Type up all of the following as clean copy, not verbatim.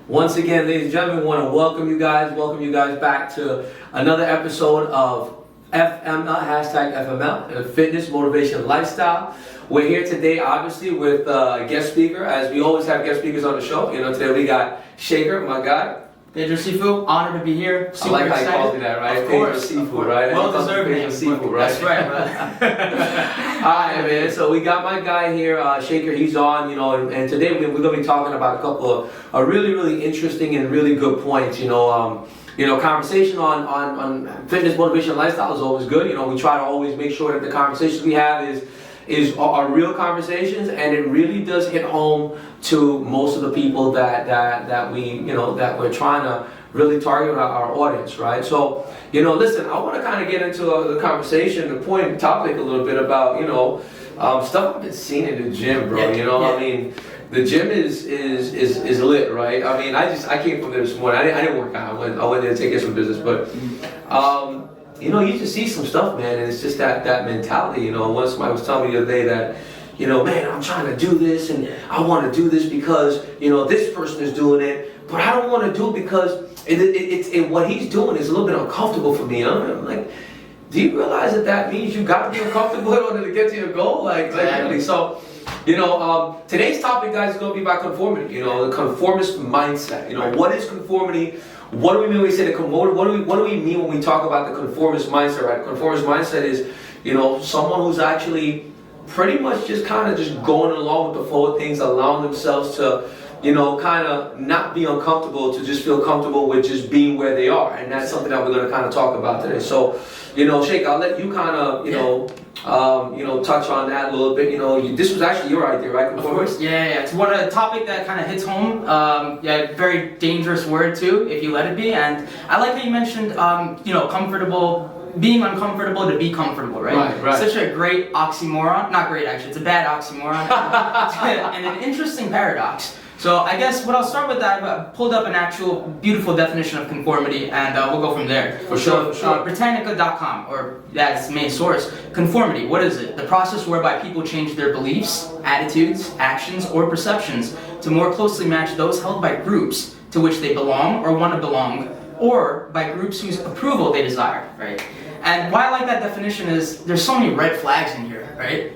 Once again, ladies and gentlemen, we want to welcome you guys back to another episode of FML, hashtag FML, Fitness, Motivation, Lifestyle. We're here today, obviously, with a guest speaker, as we always have guest speakers on the show. You know, today we got Shekhar, my guy. Pedro Sifu, honored to be here. Super I like excited. How you called me that, right? Of course. Pedro Sifu, right? Well deserved name. Sifu, right? That's right, bro. Alright, man. So we got my guy here, Shekhar. He's on, you know, and today we're going to be talking about a couple of really interesting and really good points. Conversation on fitness, motivation, lifestyle is always good. You know, we try to always make sure that the conversations we have are real conversations, and it really does hit home to most of the people that we're trying to really target our audience, right? So, listen, I want to kind of get into the conversation, the point, topic a little bit about, stuff I've been seeing in the gym, bro. I mean, the gym is lit, right? I mean, I came from there this morning. I didn't work out. I went there to take care of some business, but you just see some stuff, man, and it's just that mentality. One somebody was telling me the other day that, man, I'm trying to do this, and I want to do this because, this person is doing it, but I don't want to do it because what he's doing is a little bit uncomfortable for me. I'm like, do you realize that means you got to be uncomfortable in order to get to your goal? Like really. So, today's topic, guys, is going to be about conformity. The conformist mindset. What is conformity? What do we mean when we say what do we mean when we talk about the conformist mindset, right? Conformist mindset is, someone who's actually pretty much just kind of just going along with the flow of things, allowing themselves to, kind of not be uncomfortable, to just feel comfortable with just being where they are. And that's something that we're going to kind of talk about today. So, Sheikh, I'll let you kind of, touch on that a little bit. This was actually your idea, right? Of course. Yeah. It's a topic that kind of hits home. Very dangerous word too, if you let it be. And I like how you mentioned, comfortable. Being uncomfortable to be comfortable, right? Right. Such a great oxymoron. Not great, actually. It's a bad oxymoron. And an interesting paradox. So I guess what I'll start with, I've pulled up an actual beautiful definition of conformity, and we'll go from there. For sure. Britannica.com, or that's the main source. Conformity, what is it? The process whereby people change their beliefs, attitudes, actions, or perceptions to more closely match those held by groups to which they belong or want to belong, or by groups whose approval they desire, right? And why I like that definition is there's so many red flags in here, right?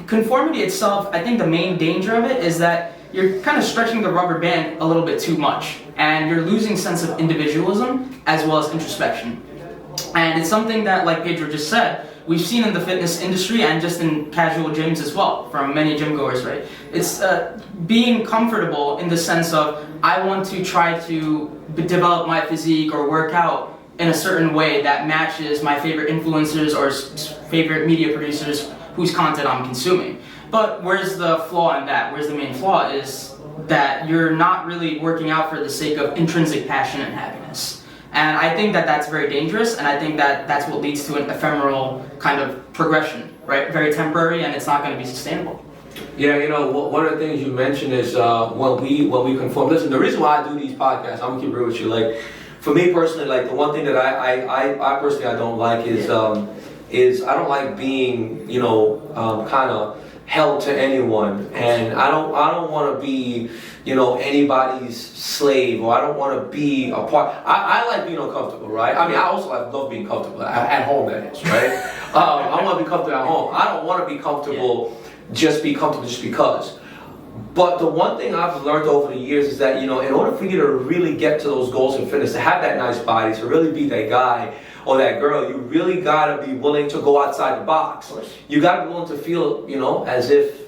Conformity itself, I think the main danger of it is that you're kind of stretching the rubber band a little bit too much, and you're losing sense of individualism as well as introspection. And it's something that, like Pedro just said, we've seen in the fitness industry and just in casual gyms as well, from many gym goers, right? It's being comfortable in the sense of, I want to try to develop my physique or work out in a certain way that matches my favorite influencers or favorite media producers whose content I'm consuming. But where's the flaw in that? Where's the main flaw is that you're not really working out for the sake of intrinsic passion and happiness. And I think that that's very dangerous, and I think that that's what leads to an ephemeral kind of progression, right? Very temporary, and it's not going to be sustainable. Yeah, one of the things you mentioned is when we conform. Listen, the reason why I do these podcasts, I'm gonna keep real with you. Like, for me personally, like the one thing that I personally I don't like is I don't like being kind of held to anyone, and I don't want to be anybody's slave, or I don't want to be a part. I like being uncomfortable, right? I mean, I also love being comfortable at home, that is, right? I want to be comfortable at home. I don't want to be comfortable just because. But the one thing I've learned over the years is that in order for you to really get to those goals in fitness, to have that nice body, to really be that guy or that girl, you really gotta be willing to go outside the box. You gotta be willing to feel, as if,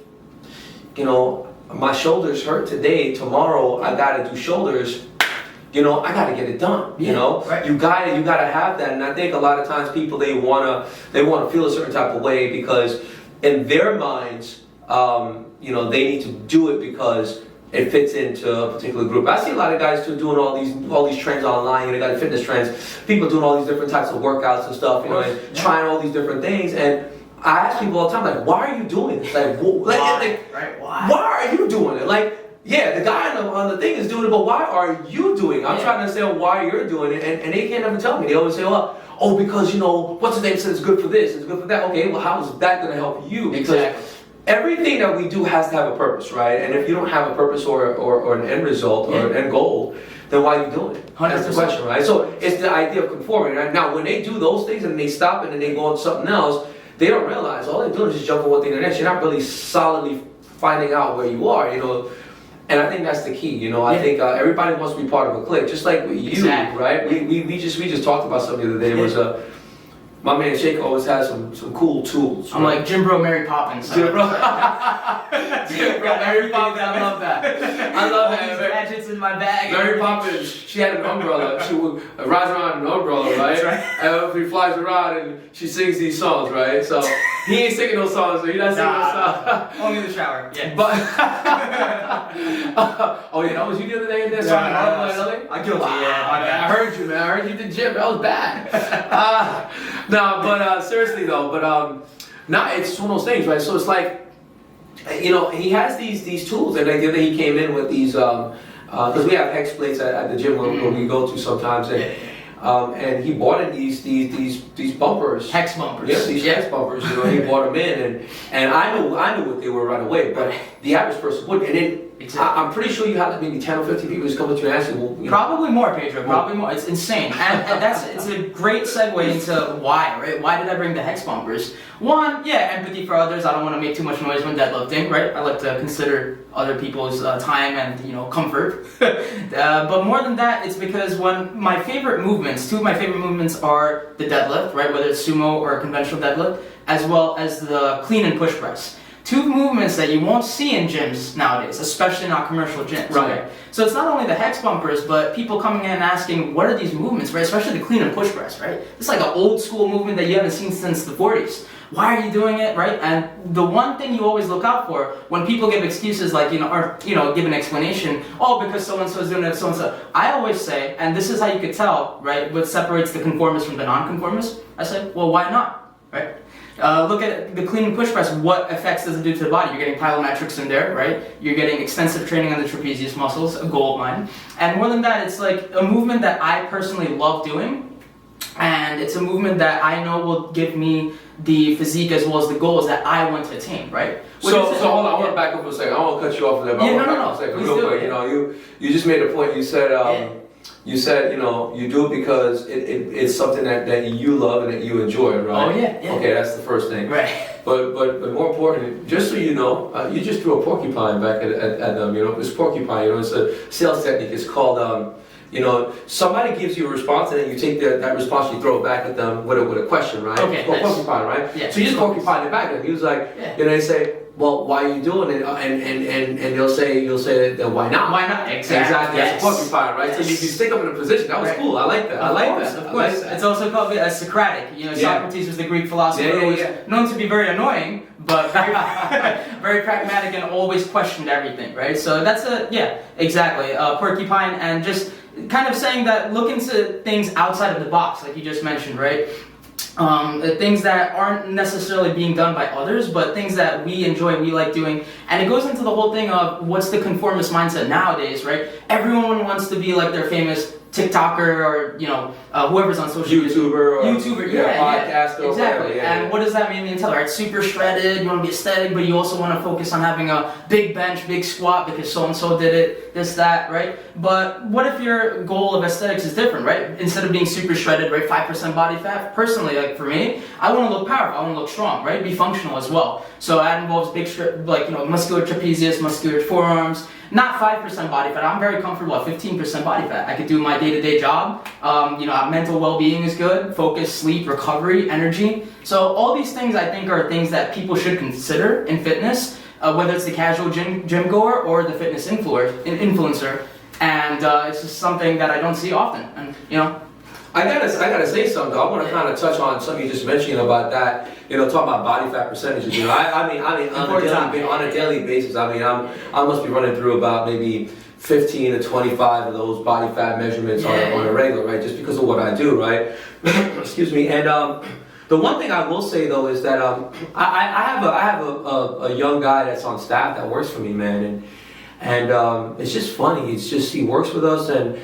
my shoulders hurt today. Tomorrow I gotta do shoulders. I gotta get it done. Right. You gotta have that. And I think a lot of times people they wanna feel a certain type of way because in their minds, they need to do it because it fits into a particular group. I see a lot of guys too doing all these trends online. They got fitness trends. People doing all these different types of workouts and stuff. And trying all these different things. And I ask people all the time, like, why are you doing this? Like, why are you doing it? Like, yeah, the guy on the thing is doing it, but why are you doing it? I'm trying to understand why you're doing it, and they can't ever tell me. They always say, because what's his name said it's good for this, it's good for that. Okay, well, how is that going to help you? Because exactly. everything that we do has to have a purpose, right? And if you don't have a purpose or an end result or an end goal, then why are you doing it? That's the question, right? So it's the idea of conformity, right? Now, when they do those things and they stop and then they go on to something else, they don't realize all they're doing is just jump from one thing to the next. You're not really solidly finding out where you are, you know. And I think that's the key, you know. I think everybody wants to be part of a clique, just like you, right? We just talked about something the other day. It was my man Shekhar always has some cool tools. I'm like Jim Bro, Mary Poppins. Jim Bro, Jim Bro, Mary Poppins. I love that. I love all that. These gadgets in my bag. Mary Poppins, she had an umbrella. She would ride around in an umbrella, right? And he flies around and she sings these songs, right? So he ain't singing those songs, so he's not singing those songs. Only in the shower. Yeah. But oh yeah, that was you the other day in that song. I killed you. I heard you, man. I heard you did gym. That was bad. No, but seriously though, it's one of those things, right? So it's like, you know, he has these tools, and like the other day he came in with these, because we have hex plates at the gym where we go to sometimes, and he bought in these bumpers. Hex bumpers. Yeah, these hex bumpers. You know, he bought them in, and I knew what they were right away, but the average person wouldn't. And then I'm pretty sure you have maybe 10 or 15 people just come up to you and ask you, well, you know, probably more, Pedro. Probably more. It's insane, and it's a great segue into why, right? Why did I bring the hex bumpers? One, empathy for others. I don't want to make too much noise when deadlifting, right? I like to consider other people's time and comfort. But more than that, it's because two of my favorite movements are the deadlift, right? Whether it's sumo or conventional deadlift, as well as the clean and push press. Two movements that you won't see in gyms nowadays, especially not commercial gyms. Right. So it's not only the hex bumpers, but people coming in and asking, what are these movements, right? Especially the clean and push press, right? It's like an old school movement that you haven't seen since the 40s. Why are you doing it, right? And the one thing you always look out for when people give excuses like, give an explanation, because so-and-so is doing it, so-and-so. I always say, and this is how you could tell, right, what separates the conformist from the non-conformist. I say, well, why not, right? Look at the clean and push press. What effects does it do to the body? You're getting plyometrics in there, right? You're getting extensive training on the trapezius muscles, a goal of mine. And more than that, it's like a movement that I personally love doing. And it's a movement that I know will give me the physique as well as the goals that I want to attain, right? So hold on, I want to back up for a second. I don't want to cut you off there, but I want to back up for a second. Real quick, you know, you just made a point. You said, you know, you do it because it's something that you love and that you enjoy, right? Oh yeah. Okay, that's the first thing. Right. But more importantly, just so you know, you just threw a porcupine back at them. You know, it's porcupine. You know, it's a sales technique. It's called. You know, somebody gives you a response and then you take that response, you throw it back at them with a question, right? Okay. It's called porcupine, right? Yeah. So you just porcupine it back, and he was like, you know, they say, well, why are you doing it? And you'll say that why not? Why not? Exactly. That's porcupine, right? So you stick them in a position. That was cool. I like that. Of course. It's also called Socratic. You know, Socrates was the Greek philosopher who was known to be very annoying, but very, very pragmatic and always questioned everything, right? So that's exactly. Porcupine, and just kind of saying that look into things outside of the box, like you just mentioned, right? Things that aren't necessarily being done by others, but things that we enjoy, we like doing. And it goes into the whole thing of what's the conformist mindset nowadays, right? Everyone wants to be like their famous TikToker or, whoever's on social media. YouTuber, podcaster. Exactly. And what does that mean entail, right? Super shredded, you want to be aesthetic, but you also want to focus on having a big bench, big squat because so-and-so did it, this, that, right? But what if your goal of aesthetics is different, right? Instead of being super shredded, right, 5% body fat, personally, like for me, I want to look powerful, I want to look strong, right? Be functional as well. So that involves big, muscular trapezius, muscular forearms, not 5% body fat. I'm very comfortable at 15% body fat. I could do my day-to-day job. Mental well-being is good. Focus, sleep, recovery, energy. So all these things I think are things that people should consider in fitness, whether it's the casual gym goer or the fitness influencer. And it's just something that I don't see often. And I gotta say something though. I want to kind of touch on something you just mentioned about that. Talking about body fat percentages. I mean, on a daily basis. I mean, I must be running through about maybe 15 to 25 of those body fat measurements on a regular, right? Just because of what I do, right? Excuse me. And the one thing I will say though is that I have a young guy that's on staff that works for me, man, and it's just funny. It's just he works with us and.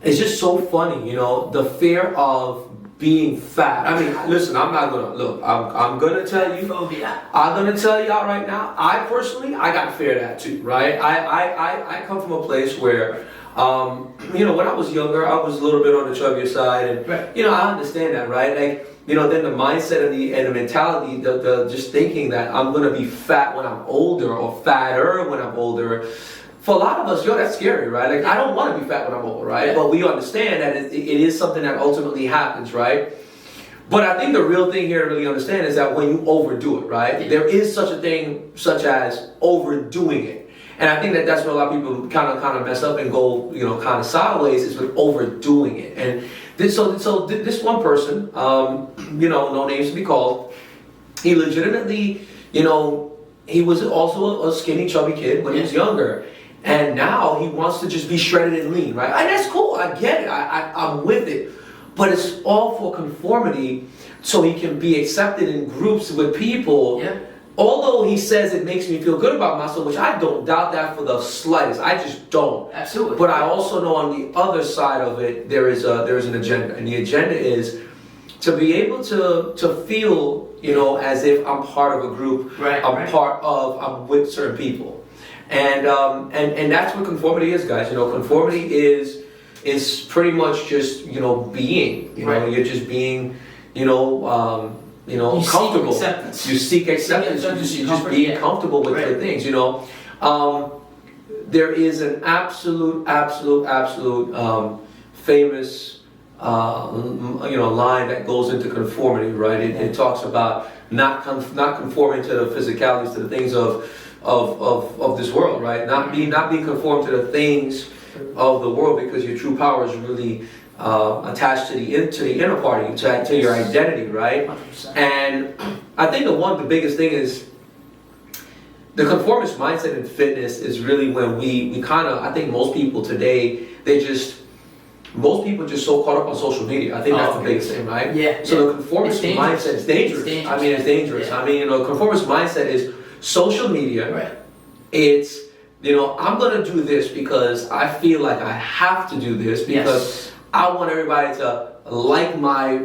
It's just so funny, the fear of being fat. I mean, listen, I'm not gonna look. I'm gonna tell you. Phobia. I'm gonna tell y'all right now. I personally, I got fear of that too, right? I come from a place where, when I was younger, I was a little bit on the chubbier side, and Right. I understand that, right? Like, then the mindset and the mentality, the just thinking that I'm gonna be fat when I'm older or fatter when I'm older. For a lot of us, that's scary, right? Like, I don't want to be fat when I'm older, right? Yeah. But we understand that it is something that ultimately happens, right? But I think the real thing here to really understand is that when you overdo it, right? Yeah. There is such a thing such as overdoing it. And I think that that's where a lot of people kind of mess up and go, kind of sideways, is with overdoing it. And this one person, no names to be called, he legitimately, he was also a skinny, chubby kid when he was younger. And now he wants to just be shredded and lean, right? And that's cool. I get it. I'm with it. But it's all for conformity, so he can be accepted in groups with people. Yeah. Although he says it makes me feel good about myself, which I don't doubt that for the slightest. I just don't. Absolutely. But I also know on the other side of it, there is an agenda. And the agenda is to be able to feel, as if I'm part of a group. Right. I'm with certain people. And that's what conformity is, guys. Conformity is pretty much just being. Right. You're just being, you comfortable. Seek acceptance. You seek acceptance. You're just being comfortable with your things. There is an absolute famous line that goes into conformity, right? It talks about not conforming to the physicalities, to the things of this world, right? Not being conformed to the things of the world, because your true power is really attached to the inner party, to your identity, right? 100%. And I think the biggest thing is the conformist mindset in fitness is really when we kind of, I think most people today, most people just so caught up on social media. I think that's the biggest thing, right? Yeah. So the conformist mindset is dangerous. It's dangerous. Yeah. I mean, conformist mindset is social media. Right. It's, I'm going to do this because I feel like I have to do this because I want everybody to like my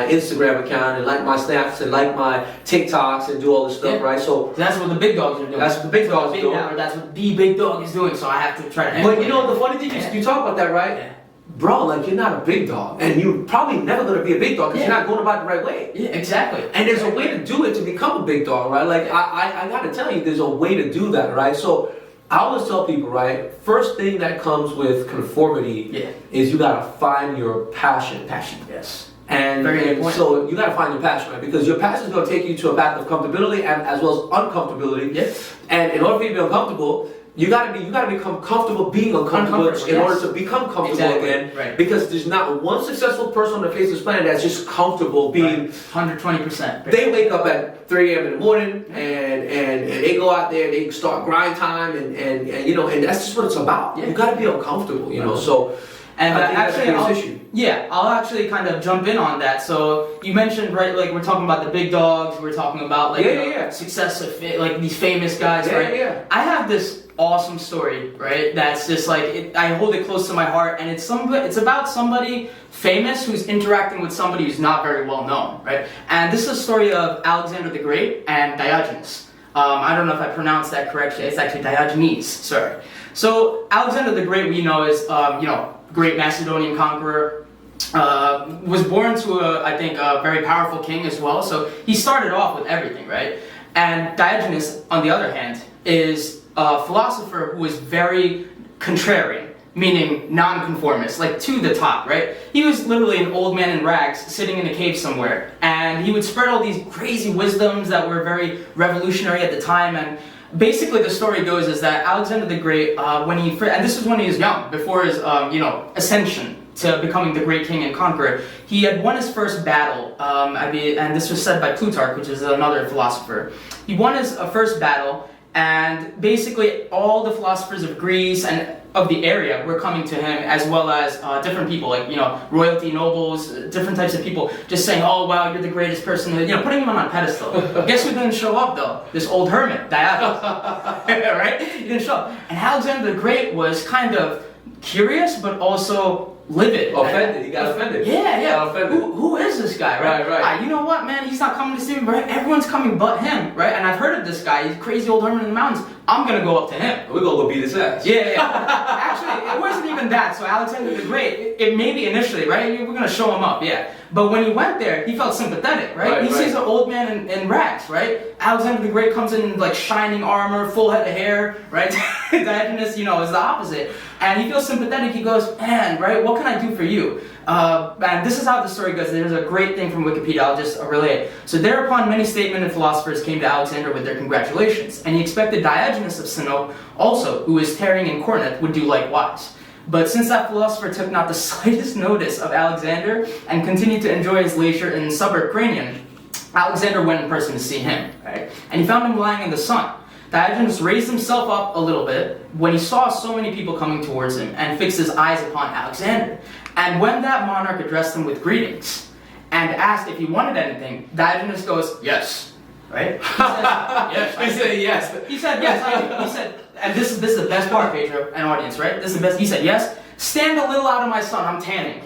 Instagram account and like my snaps and like my TikToks and do all this stuff, right? So that's what the big dogs are doing. That's what the big dogs are doing. Or that's what the big dog is doing. So I have to try to. But the funny thing is, you talk about that, right? Yeah. Bro, like, you're not a big dog, and you're probably never going to be a big dog because you're not going about it the right way. Yeah, exactly. And there's a way to do it to become a big dog, right? Like, I got to tell you, there's a way to do that, right? So I always tell people, right, first thing that comes with conformity is you got to find your passion. Passion, yes. And so you got to find your passion, right? Because your passion is going to take you to a path of comfortability and as well as uncomfortability. Yes. And in order for you to be uncomfortable, you gotta become comfortable being uncomfortable in order to become comfortable again. Right. Because there's not one successful person on the face of this planet that's just comfortable being 120%. They wake up at 3 a.m. in the morning and they go out there, they start grind time and that's just what it's about. Yeah. You gotta be uncomfortable, so and I think actually, that's the biggest issue. I'll actually kind of jump in on that. So you mentioned, right, like we're talking about the big dogs, we're talking about like success of like these famous guys, right? Yeah. I have this awesome story, right? That's just like I hold it close to my heart, and it's about somebody famous who's interacting with somebody who's not very well known, right? And this is a story of Alexander the Great and Diogenes. I don't know if I pronounced that correctly. It's actually Diogenes. Sorry. So Alexander the Great, we know, is great Macedonian conqueror. Was born to a very powerful king as well. So he started off with everything, right? And Diogenes, on the other hand, is a philosopher who is very contrarian, meaning non-conformist, like to the top, right? He was literally an old man in rags sitting in a cave somewhere, and he would spread all these crazy wisdoms that were very revolutionary at the time. And basically the story goes is that Alexander the Great, and this was when he was young, before his ascension to becoming the great king and conqueror, he had won his first battle, and this was said by Plutarch, which is another philosopher. He won his first battle, and basically all the philosophers of Greece and of the area were coming to him, as well as different people, like, royalty, nobles, different types of people, just saying, oh, wow, you're the greatest person, putting him on a pedestal. Guess who didn't show up, though? This old hermit, Diogenes, right? He didn't show up. And Alexander the Great was kind of curious, but also livid. Offended. He got offended. Yeah, yeah. Got offended. Who is this guy, right? Right. You know what, man? He's not coming to see me, right? Everyone's coming but him, right? And I've heard of this guy. He's a crazy old hermit in the mountains. I'm gonna go up to him. We're gonna go beat his ass. Yeah. Actually, it wasn't even that. So Alexander the Great, it may be initially, right? We're gonna show him up, yeah. But when he went there, he felt sympathetic, right? He sees an old man in rags, right? Alexander the Great comes in like shining armor, full head of hair, right? Diogenes, is the opposite. And he feels sympathetic. He goes, man, right? What can I do for you? And this is how the story goes. There's a great thing from Wikipedia. I'll just relay it. So thereupon, many statesmen and philosophers came to Alexander with their congratulations, and he expected Diogenes of Sinope also, who was tarrying in Corinth, would do likewise. But since that philosopher took not the slightest notice of Alexander and continued to enjoy his leisure in suburb Cranion, Alexander went in person to see him, right? And he found him lying in the sun. Diogenes raised himself up a little bit when he saw so many people coming towards him and fixed his eyes upon Alexander. And when that monarch addressed him with greetings and asked if he wanted anything, Diogenes goes, yes, right? He said, yes. He said, yes. He said, and this is the best part, Pedro and audience, right? This is the best. He said, yes, stand a little out of my sun, I'm tanning.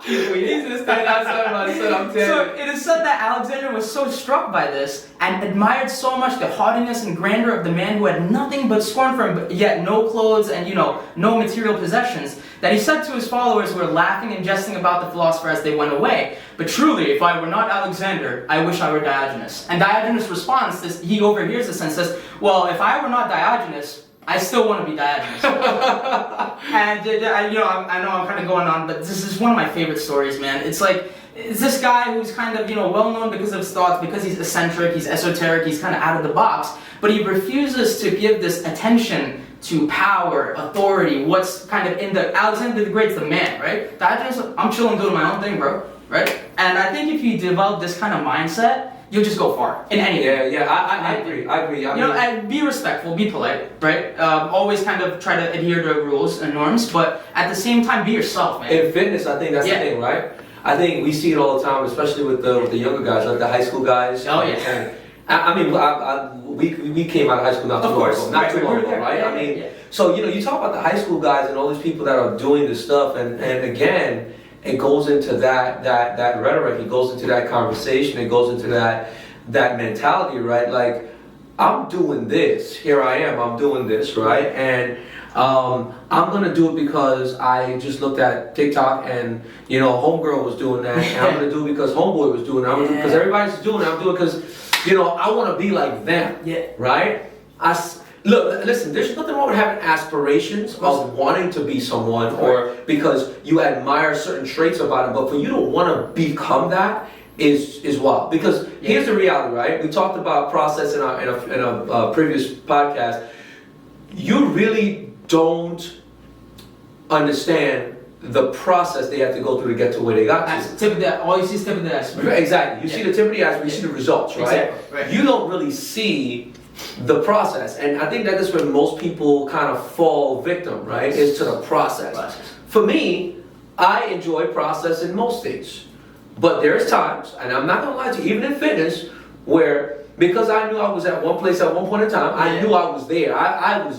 He's just standing outside of my sun, I'm tanning. So it is said that Alexander was so struck by this and admired so much the haughtiness and grandeur of the man who had nothing but scorn for him, but yet no clothes and, no material possessions, that he said to his followers who were laughing and jesting about the philosopher as they went away, but truly, if I were not Alexander, I wish I were Diogenes. And Diogenes responds, he overhears this and says, well, if I were not Diogenes, I still want to be Diogenes. And I know I'm kind of going on, but this is one of my favorite stories, man. It's this guy who's kind of, well known because of his thoughts, because he's eccentric, he's esoteric, he's kind of out of the box, but he refuses to give this attention to power, authority, what's kind of in the, Alexander the Great's the man, right? Diogenes, I'm chilling doing my own thing, bro, right? And I think if you develop this kind of mindset, you'll just go far in anything. Yeah, I agree. And be respectful, be polite, right? Always kind of try to adhere to rules and norms, but at the same time, be yourself, man. In fitness, I think that's the thing, right? I think we see it all the time, especially with the younger guys, like the high school guys. Oh yeah. And we came out of high school not too long ago, right? So you talk about the high school guys and all these people that are doing this stuff, and again, it goes into that rhetoric, it goes into that conversation, it goes into that mentality, right? Like, I'm doing this, here I am, I'm doing this, right? And I'm gonna do it because I just looked at TikTok and homegirl was doing that, and I'm gonna do it because homeboy was doing it, I'm gonna do it because everybody's doing it, I'm doing it because I want to be like them, right? Look, listen, there's nothing wrong with having aspirations of wanting to be someone, or because you admire certain traits about them, but for you to want to become that is wild. Because here's the reality, right? We talked about process in a previous podcast. You really don't understand the process they have to go through to get to where they got to. All you see is tip of the iceberg. Exactly. You see the tip of the iceberg, you see the results, right? Exactly. Right. You don't really see the process, and I think that is where most people kind of fall victim, right? Is to the process. For me, I enjoy process in most things, but there's times, and I'm not gonna lie to you, even in fitness, where because I knew I was at one place at one point in time, I knew I was there. I was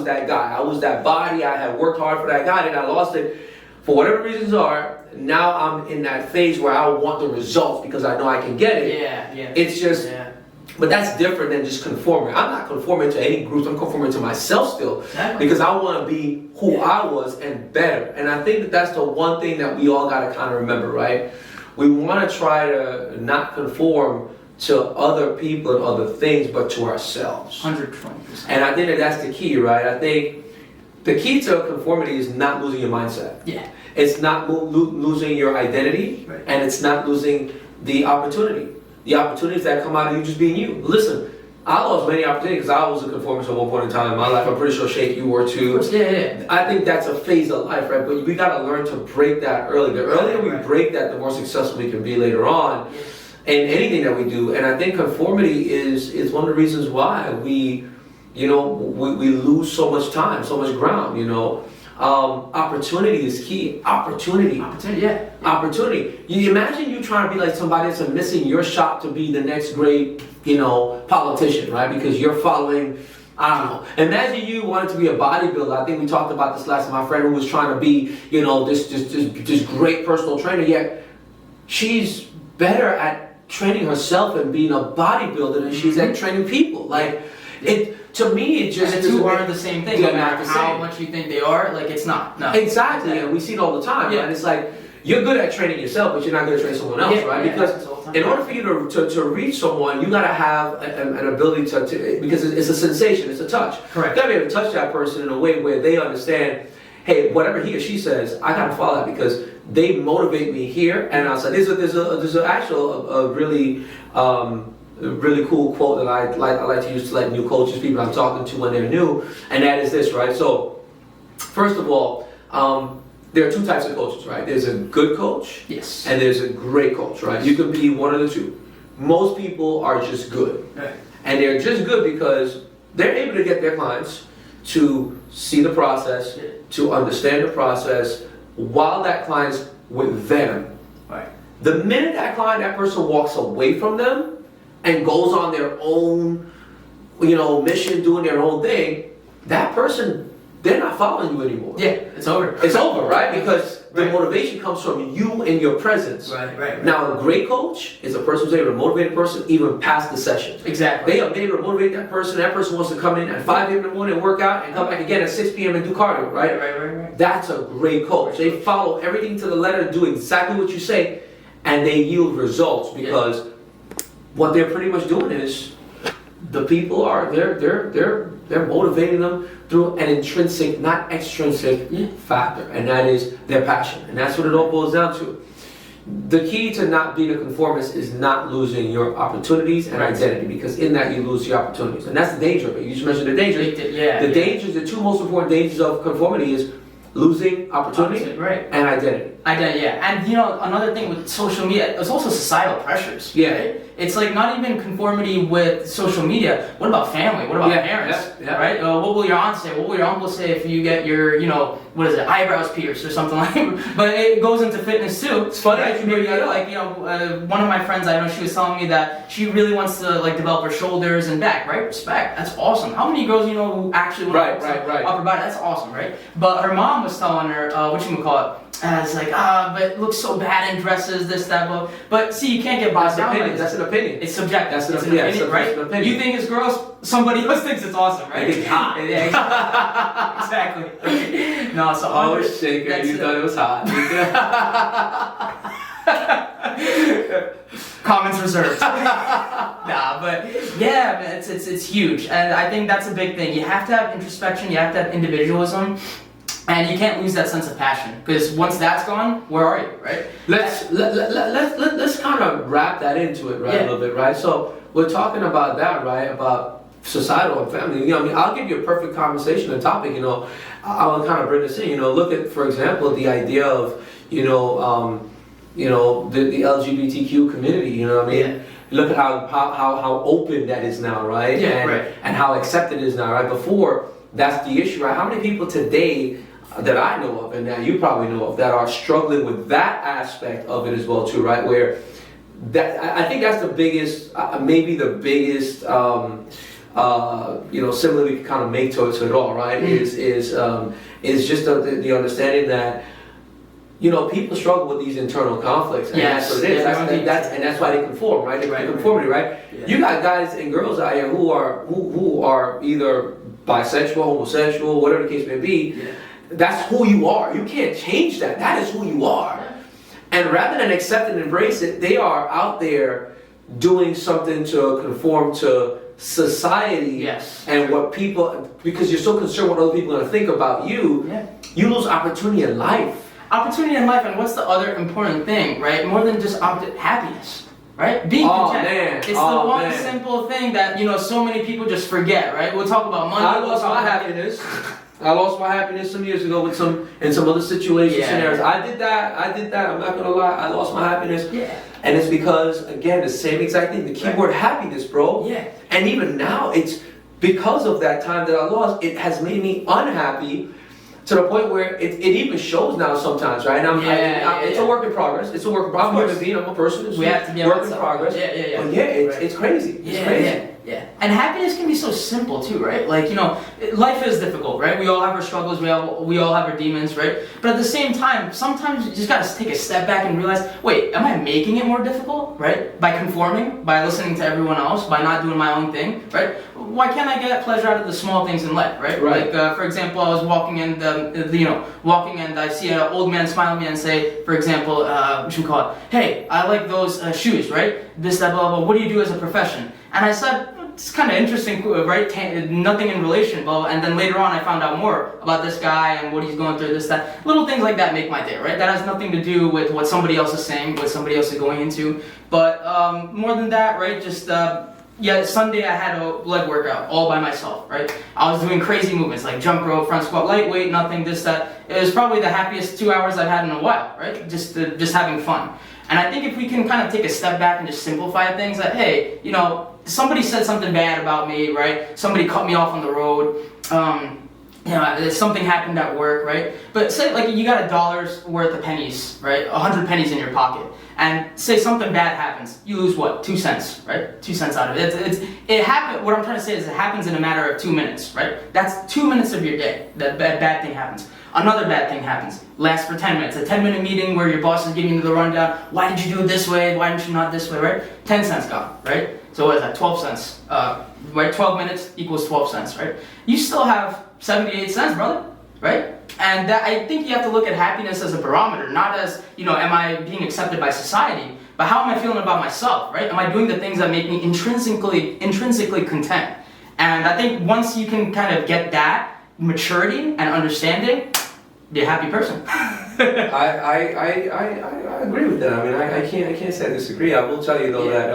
that guy. I was that body. I had worked hard for that guy, and I lost it for whatever reasons are. Now I'm in that phase where I want the results because I know I can get it. It's just. But that's different than just conforming. I'm not conforming to any groups. I'm conforming to myself still. Because I want to be who I was and better. And I think that's the one thing that we all got to kind of remember, right? We want to try to not conform to other people and other things, but to ourselves. 120%. And I think that's the key, right? I think the key to conformity is not losing your mindset. It's not losing your identity, and it's not losing the opportunity. The opportunities that come out of you just being you. Listen, I lost many opportunities because I was a conformist at one point in time in my life. I'm pretty sure, Sheikh, you were too. I think that's a phase of life, right? But we got to learn to break that early. The earlier we break that, the more successful we can be later on in anything that we do. And I think conformity is one of the reasons why we lose so much time, so much ground, Opportunity is key. Opportunity. You imagine you trying to be like somebody that's missing your shot to be the next great, politician, right? Because you're following I don't know. Imagine you wanted to be a bodybuilder. I think we talked about this last time. My friend who was trying to be, you know, this great personal trainer, yet she's better at training herself and being a bodybuilder than she's at training people. Like, to me, it just... And the two aren't the same thing. They're No matter not the how same. much you think they are, like, it's not. No. Exactly, and we see it all the time, right? It's like, you're good at training yourself, but you're not good at training someone else, right? Because in order for you to reach someone, you gotta have an ability to because it's a sensation, it's a touch. Correct. You gotta be able to touch that person in a way where they understand, hey, whatever he or she says, I gotta follow that because they motivate me here. And I said, there's an actual really cool quote that I like to use to let new coaches, people I'm talking to when they're new, and that is this, right? So, first of all, there are two types of coaches, right? There's a good coach, yes, and there's a great coach, right? You can be one of the two. Most people are just good, right. And they're just good because they're able to get their clients to see the process, to understand the process, while that client's with them. Right. The minute that person walks away from them and goes on their own, you know, mission, doing their own thing, that person, they're not following you anymore. Yeah, it's over. It's over, right? Because the motivation comes from you and your presence. Right. Now, a great coach is a person who's able to motivate a person even past the session. Exactly. They are able to motivate that person. That person wants to come in at 5 a.m. in the morning and work out and come back again at 6 p.m. and do cardio, right? Right. That's a great coach. They follow everything to the letter, do exactly what you say, and they yield results because what they're pretty much doing is the people are they're motivating them through an intrinsic, not extrinsic factor, and that is their passion, and that's what it all boils down to. The key to not being a conformist is not losing your opportunities and identity, because in that you lose your opportunities, and that's the danger of it. You just mentioned the danger. Dangers, the two most important dangers of conformity is losing opportunity and identity. And you know, another thing with social media, it's also societal pressures. Right? It's like not even conformity with social media. What about family? What about parents? Right? What will your aunt say? What will your uncle say if you get your, you know, what is it, eyebrows pierced or something like that? But it goes into fitness too. It's funny that you bring that up. Like, you know, one of my friends, I know, she was telling me that she really wants to like develop her shoulders and back, right? Respect. That's awesome. How many girls you know who actually want to upper body? That's awesome, right? But her mom was telling her, it's like, but it looks so bad in dresses, this, that, but see, you can't get bogged down. That's an opinion. It's subjective. That's an opinion, right? An opinion. You think it's gross, somebody else thinks it's awesome, right? It's hot. Exactly. No, so Shekhar, you thought it was hot. Comments reserved. Nah, but yeah, man, it's huge, and I think that's a big thing. You have to have introspection. You have to have individualism. And you can't lose that sense of passion, because once that's gone, where are you, right? Let's kind of wrap that into it, right, a little bit, right? So we're talking about that, right, about societal and family. You know, I mean, I'll give you a perfect conversation and topic. You know, I'll kind of bring this in. You know, look at, for example, the idea of, the LGBTQ community. You know what I mean? Yeah. Look at how open that is now, right? And how accepted it is now, right? Before, that's the issue, right? How many people today that I know of, and that you probably know of, that are struggling with that aspect of it as well too, right? Where that, I think that's the biggest, maybe the biggest, similar we can kind of make to it all, right? Is just the understanding that, you know, people struggle with these internal conflicts, and that's what it is. That's why they conform, right? Conformity, right? Yeah. You got guys and girls out here who are either bisexual, homosexual, whatever the case may be. Yeah. That's who you are. You can't change that. That is who you are. Yeah. And rather than accept and embrace it, they are out there doing something to conform to society and what people, because you're so concerned what other people are going to think about you, you lose opportunity in life. Opportunity in life, and what's the other important thing, right? More than just happiness. Right? Being content. Man. It's the one simple thing that, you know, so many people just forget, right? We'll talk about money. I lost my happiness. I lost my happiness some years ago in some other situations, scenarios. I did that. I'm not gonna lie. I lost my happiness. Yeah. And it's because, again, the same exact thing. The keyword happiness, bro. Yeah. And even now, it's because of that time that I lost. It has made me unhappy. To the point where it even shows now sometimes, right? It's a work in progress. It's a work in progress. I'm a human being. I'm a person. We have to be a work in progress. But it's crazy. It's crazy. Yeah, and happiness can be so simple too, right? Like, you know, life is difficult, right? We all have our struggles, we all have our demons, right? But at the same time, sometimes you just gotta take a step back and realize, wait, am I making it more difficult, right? By conforming, by listening to everyone else, by not doing my own thing, right? Why can't I get pleasure out of the small things in life, right? Right. Like, for example, I was walking and, walking and I see an old man smile at me and say, for example, what should we call it? Hey, I like those shoes, right? This, that, blah, blah, what do you do as a profession? And I said, it's kind of interesting, right? Nothing in relation, blah, blah. And then later on I found out more about this guy and what he's going through, this, that. Little things like that make my day, right? That has nothing to do with what somebody else is saying, what somebody else is going into. But more than that, right, just, Sunday I had a leg workout all by myself, right? I was doing crazy movements like jump rope, front squat, lightweight, nothing, this, that. It was probably the happiest 2 hours I've had in a while, right? Just having fun. And I think if we can kind of take a step back and just simplify things, that, hey, you know, somebody said something bad about me, right? Somebody cut me off on the road. You know, something happened at work, right? But say, like, you got $1 worth of pennies, right? 100 pennies in your pocket. And say something bad happens. You lose what? 2 cents, right? 2 cents out of it. It happens. What I'm trying to say is it happens in a matter of 2 minutes, right? That's 2 minutes of your day. That bad thing happens. Another bad thing happens. Lasts for 10 minutes. A 10-minute meeting where your boss is giving you the rundown. Why did you do it this way? Why didn't you not this way, right? 10 cents gone, right? So what is that? 12 cents. Right? 12 minutes equals 12 cents, right? You still have 78 cents, brother, right? And that, I think you have to look at happiness as a barometer, not as, you know, am I being accepted by society, but how am I feeling about myself, right? Am I doing the things that make me intrinsically content? And I think once you can kind of get that maturity and understanding, be a happy person. I agree with that. I mean, I can't say I disagree. I will tell you though that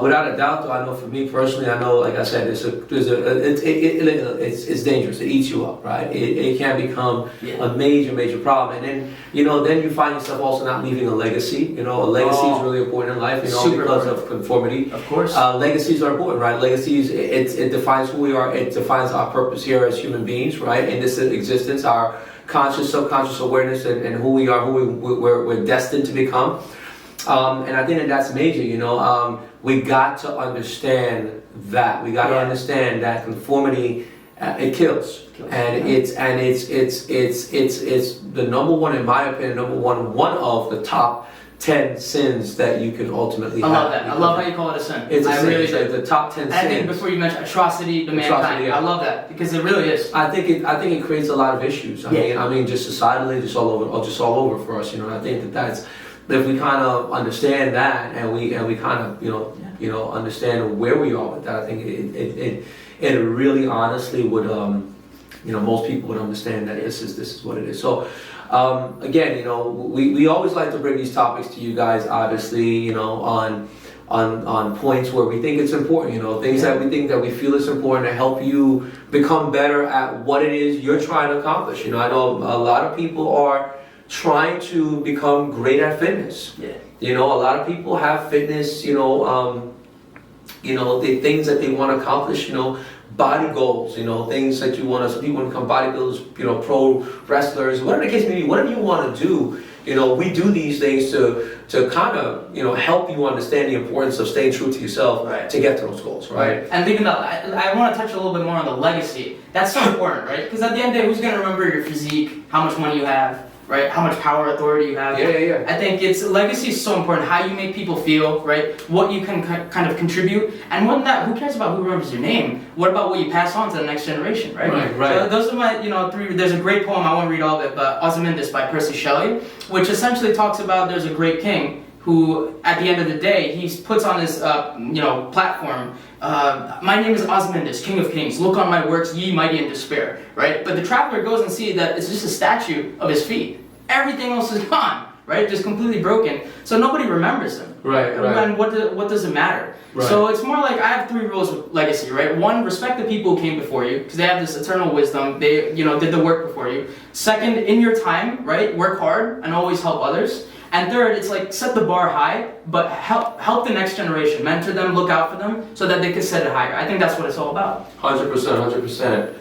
without a doubt, though, I know for me personally, I know, like I said, it's dangerous. It eats you up, right? It can become a major problem, and then then you find yourself also not leaving a legacy. You know, a legacy is really important in life. You know, because of conformity. Of course. Legacies are important, right? Legacies it defines who we are. It defines our purpose here as human beings, right? In this existence, our conscious, subconscious awareness, and who we are, we're destined to become. And I think that's major. We got to understand that. We got to understand that conformity it kills. And it's the number one, in my opinion, one of the top 10 sins that you can ultimately have. I love that. I love how you call it a sin. It's a sin. Really it's the top 10 sins. I think before you mentioned atrocity to mankind, I love that because it really is. I think it creates a lot of issues. I mean, just societally, just all over for us. And I think that's. If we kind of understand that, and we kind of understand where we are with that, I think it really honestly would most people would understand that this is what it is. So again, we always like to bring these topics to you guys, obviously, on points where we think it's important, things that we think that we feel is important to help you become better at what it is you're trying to accomplish. I know a lot of people are trying to become great at fitness. A lot of people have fitness, the things that they want to accomplish, body goals, things that you want to, some people want to become bodybuilders, pro wrestlers, whatever the case may be, whatever you want to do, we do these things to kind of, help you understand the importance of staying true to yourself to get to those goals, right? And thinking about, I want to touch a little bit more on the legacy. That's so important, right? Because at the end of the day, who's going to remember your physique, how much money you have, right? How much power, authority you have. I think legacy is so important. How you make people feel, right? What you can kind of contribute, and more than that, who cares about who remembers your name? What about what you pass on to the next generation, right? So those are my, three. There's a great poem. I won't read all of it, but Ozymandias by Percy Shelley, which essentially talks about there's a great king who, at the end of the day, he puts on his, platform. My name is Ozymandias, King of Kings. Look on my works, ye mighty in despair. Right? But the traveler goes and sees that it's just a statue of his feet. Everything else is gone. Right? Just completely broken. So nobody remembers him. Right. And what does it matter? Right. So it's more like I have 3 rules with legacy. Right? 1, respect the people who came before you because they have this eternal wisdom. They did the work before you. 2nd, in your time, right? Work hard and always help others. And 3rd, it's like set the bar high, but help the next generation, mentor them, look out for them, so that they can set it higher. I think that's what it's all about. 100%.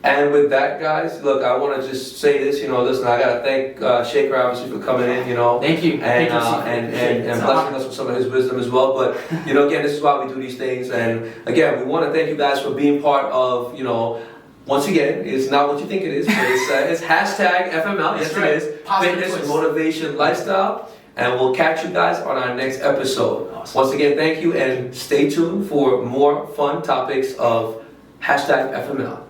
And with that, guys, look, I want to just say this, listen, I got to thank Shekhar, obviously, for coming in, Thank you. and Thank you. and blessing us with some of his wisdom as well. But, again, this is why we do these things. And, again, we want to thank you guys for being part of, once again, it's not what you think it is, but it's hashtag FML. Yes, right. it is. Positive Fitness, twist. motivation, lifestyle. And we'll catch you guys on our next episode. Awesome. Once again, thank you, and stay tuned for more fun topics of hashtag FML.